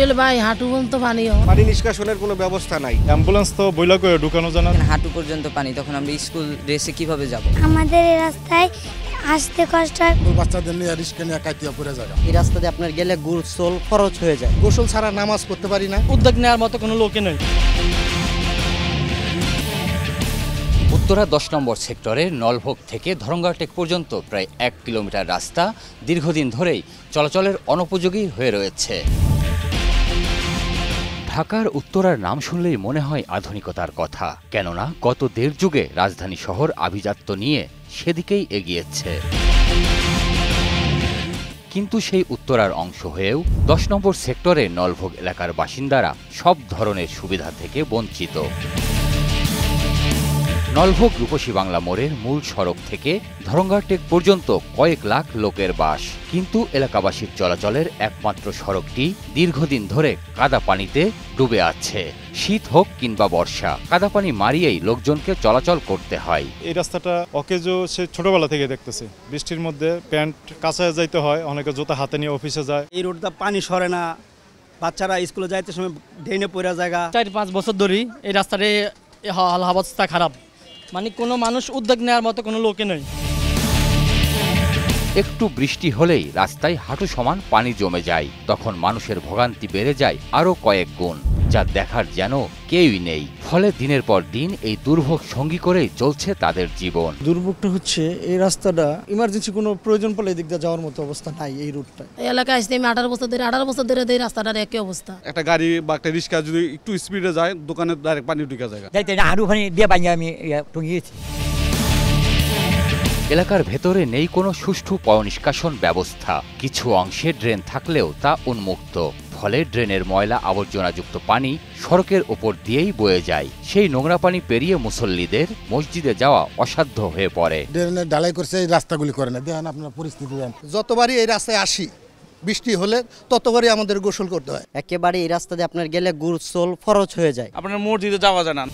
হলে ভাই হাঁটু পর্যন্ত পানি হয়। পানি নিষ্কাশনের কোনো ব্যবস্থা নাই। অ্যাম্বুলেন্স তো বইলা করে ঢুকানো জানা। হাঁটু পর্যন্ত পানি, তখন আমরা স্কুল ড্রেসে কিভাবে যাব? আমাদের এই রাস্তায় আসতে কষ্ট হয়। বাচ্চাদের নিয়ে রিস্কে নিয়ে কাটিয়ে পড়ে যায়। এই রাস্তা দিয়ে আপনার গেলে গোসল খরচ হয়ে যায়। গোসল ছাড়া নামাজ পড়তে পারি না। উদ্যোগ নেওয়ার মতো কোনো লোকে নেই। উত্তরা 10 নম্বর সেক্টরের নলভোগ থেকে ধরঙ্গাটেক পর্যন্ত প্রায় 1 কিলোমিটার রাস্তা দীর্ঘদিন ধরেই চলাচলের অনুপযোগী হয়ে রয়েছে। ঢাকার উত্তরার নাম শুনলেই মনে হয় আধুনিকতার কথা, কেননা গত 1.5 যুগে রাজধানী শহর আভিজাত্য নিয়ে সেদিকেই এগিয়েছে। কিন্তু সেই উত্তরার অংশ হয়েও 10 নম্বর সেক্টরে নলভোগ এলাকার বাসিন্দারা সব ধরনের সুবিধা থেকে বঞ্চিত। নলভোগ রূপসী বাংলা মোড়ের মূল সড়ক থেকে ধরঙ্গাটেক পর্যন্ত কয়েক লাখ লোকের বাস, কিন্তু এলাকাবাসীর চলাচলের একমাত্র সড়কটি দীর্ঘদিন ধরে কাদা পানিতে ডুবে আছে। শীত হোক কিংবা বর্ষা, কাদা পানি মারিয়েই লোকজনকে চলাচল করতে হয়। এই রাস্তাটা অকেজো সে ছোটবেলা থেকে দেখতেছে। বৃষ্টির মধ্যে প্যান্ট কাঁচায় যাইতে হয়, অনেকে জুতা হাতে নিয়ে অফিসে যায়। এই রোডটা পানি সরে না, বাচ্চারা স্কুলে যাইতে সময় ড্রেনে পড়া জায়গা। 4-5 বছর ধরেই এই রাস্তার অবস্থা খারাপ, মানে কোনো মানুষ উদ্যোগ নেওয়ার মতো কোনো লোকে নেই। একটু বৃষ্টি হলেই রাস্তায় হাঁটু সমান পানি জমে যায়, তখন মানুষের ভোগান্তি বেড়ে যায় আরও কয়েক গুণ, যা দেখার যেন কেউই নেই। ফলে দিনের পর দিন এই দুর্ভোগ সঙ্গী করেই চলছে তাদের জীবন। দুর্ভোগটা হচ্ছে এই রাস্তাটা ইমার্জেন্সি কোনো প্রয়োজন পড়লে এদিক দিয়ে যাওয়ার মতো অবস্থা নাই এই রুটটা। এই এলাকায় আসতে আমি 18 বছর ধরে এই রাস্তাটার একই অবস্থা। একটা গাড়ি বা একটা রিক্সা যদি একটু স্পিডে যায়, দোকানে ডাইরেক্ট পানি ঢুকে যায়। যাইতে না, হাঁটু পানি দিয়ে পানি আমি টঙ্গিয়েছি। এলাকার ভেতরে নেই কোনো সুষ্ঠু পয়ঃনিষ্কাশন ব্যবস্থা। কিছু অংশে ড্রেন থাকলেও তা উন্মুক্ত, ফলে ড্রেনের ময়লা আবর্জনাযুক্ত পানি সড়কের ওপর দিয়েই বয়ে যায়। সেই নোংরা পানি পেরিয়ে মুসল্লিদের মসজিদে যাওয়া অসাধ্য হয়ে পড়ে। ড্রেনের ঢালাই করছে, এই রাস্তাগুলি করে না। দেখেন আপনার পরিস্থিতি দেন। যতবারই এই রাস্তায় আসি বৃষ্টি হলে ততবারই আমাদের গোসল করতে হয়। একেবারে এই রাস্তা দিয়ে আপনার গেলে গোসল খরচ হয়ে যায়। আপনার মসজিদে যাওয়া যায় না।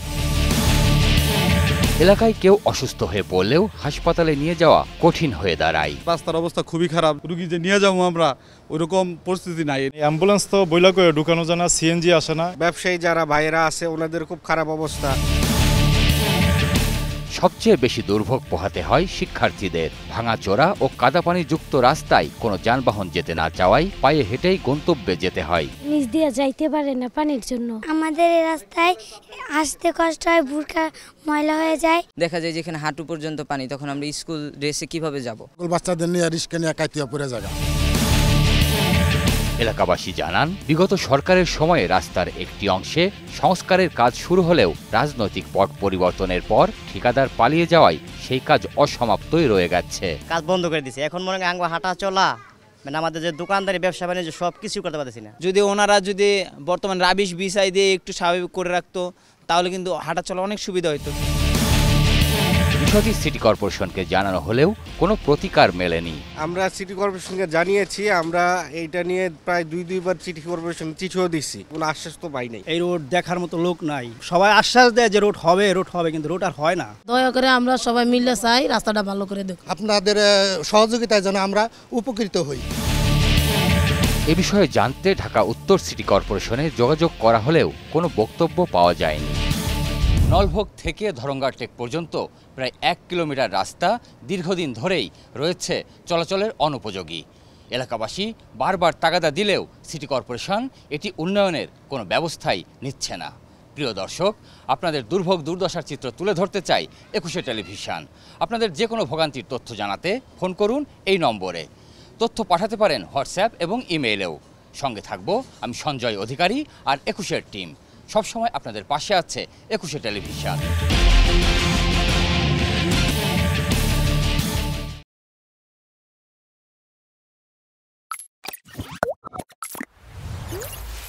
এলাকায় কেউ অসুস্থ হয়ে পড়লেও হাসপাতালে নিয়ে যাওয়া কঠিন হয়ে দাঁড়ায়। রাস্তার অবস্থা খুবই খারাপ, রুগী যে নিয়ে যাবো আমরা ওইরকম পরিস্থিতি নাই। অ্যাম্বুলেন্স তো বইলা করে ঢুকানো জানা, সিএনজি আসে না। ব্যবসায়ী যারা ভাইয়েরা আছে ওনাদের খুব খারাপ অবস্থা। সবচেয়ে বেশি দুর্ভোগ পোহাতে হয় শিক্ষার্থীদের। ভাঙাচোরা ও কাদাপানিযুক্ত রাস্তায় কোনো যানবাহন যেতে না চাওয়ায় পায়ে হেঁটেই গন্তব্যে যেতে হয়। নিচ দিয়ে যাইতে পারে না পানির জন্য। আমাদের এই রাস্তায় আসতে কষ্ট হয়, বুরকা ময়লা হয়ে যায়। দেখা যায় যেখানে হাঁটু পর্যন্ত পানি, তখন আমরা স্কুল ড্রেসে কিভাবে যাব? বাচ্চাদের নিয়ে রিস্কে নিয়ে কাটিয়ে পড়ে যায়। এলাকাবাসী জানান, বিগত সরকারের সময়ে রাস্তার একটি অংশে সংস্কারের কাজ শুরু হলেও রাজনৈতিক পট পরিবর্তনের পর ঠিকাদার পালিয়ে যাওয়ায় সেই কাজ অসমাপ্তই রয়ে গেছে। কাজ বন্ধ করে দিছে, এখন মনে হয় আঙ্গা হাঁটা চলা, মানে আমাদের যে দোকানদারি ব্যবসা বাণিজ্য সব কিছু করতে পারতেছি না। যদি ওনারা যদি বর্তমান রাবিশ বিছাই দিয়ে একটু স্বাভাবিক করে রাখতো, তাহলে কিন্তু হাঁটা চলা অনেক সুবিধা হতো। বিষয়টি সিটি কর্পোরেশনকে জানানো হলেও কোনো প্রতিকার মেলেনি। আমরা সিটি কর্পোরেশনকে জানিয়েছি, আমরা এইটা নিয়ে প্রায় দুইবার সিটি কর্পোরেশন চিঠিও দিচ্ছি, কোনো আশ্বাস তো পাই নাই। এই রোড দেখার মতো লোক নাই। সবাই আশ্বাস দেয় যে রোড হবে, কিন্তু রোড আর হয় না। দয়া করে আমরা সবাই মিলে চাই রাস্তাটা ভালো করে দেখ। আপনাদের সহযোগিতায় যেন আমরা উপকৃত হই। এ বিষয়ে জানতে ঢাকা উত্তর সিটি কর্পোরেশনে যোগাযোগ করা হলেও কোনো বক্তব্য পাওয়া যায়নি। নলভোগ থেকে ধরঙ্গাটেক পর্যন্ত প্রায় 1 কিলোমিটার রাস্তা দীর্ঘদিন ধরেই রয়েছে চলাচলের অনুপযোগী। এলাকাবাসী বারবার তাগাদা দিলেও সিটি কর্পোরেশন এটি উন্নয়নের কোনো ব্যবস্থাই নিচ্ছে না। প্রিয় দর্শক, আপনাদের দুর্ভোগ দুর্দশার চিত্র তুলে ধরতে চাই 21 টেলিভিশন। আপনাদের যে কোনো ভোগান্তির তথ্য জানাতে ফোন করুন এই নম্বরে। তথ্য পাঠাতে পারেন হোয়াটসঅ্যাপ এবং ইমেইলেও। সঙ্গে থাকব আমি সঞ্জয় অধিকারী আর 21 টিম। সবসময় আপনাদের পাশে আছে 21 টেলিভিশন।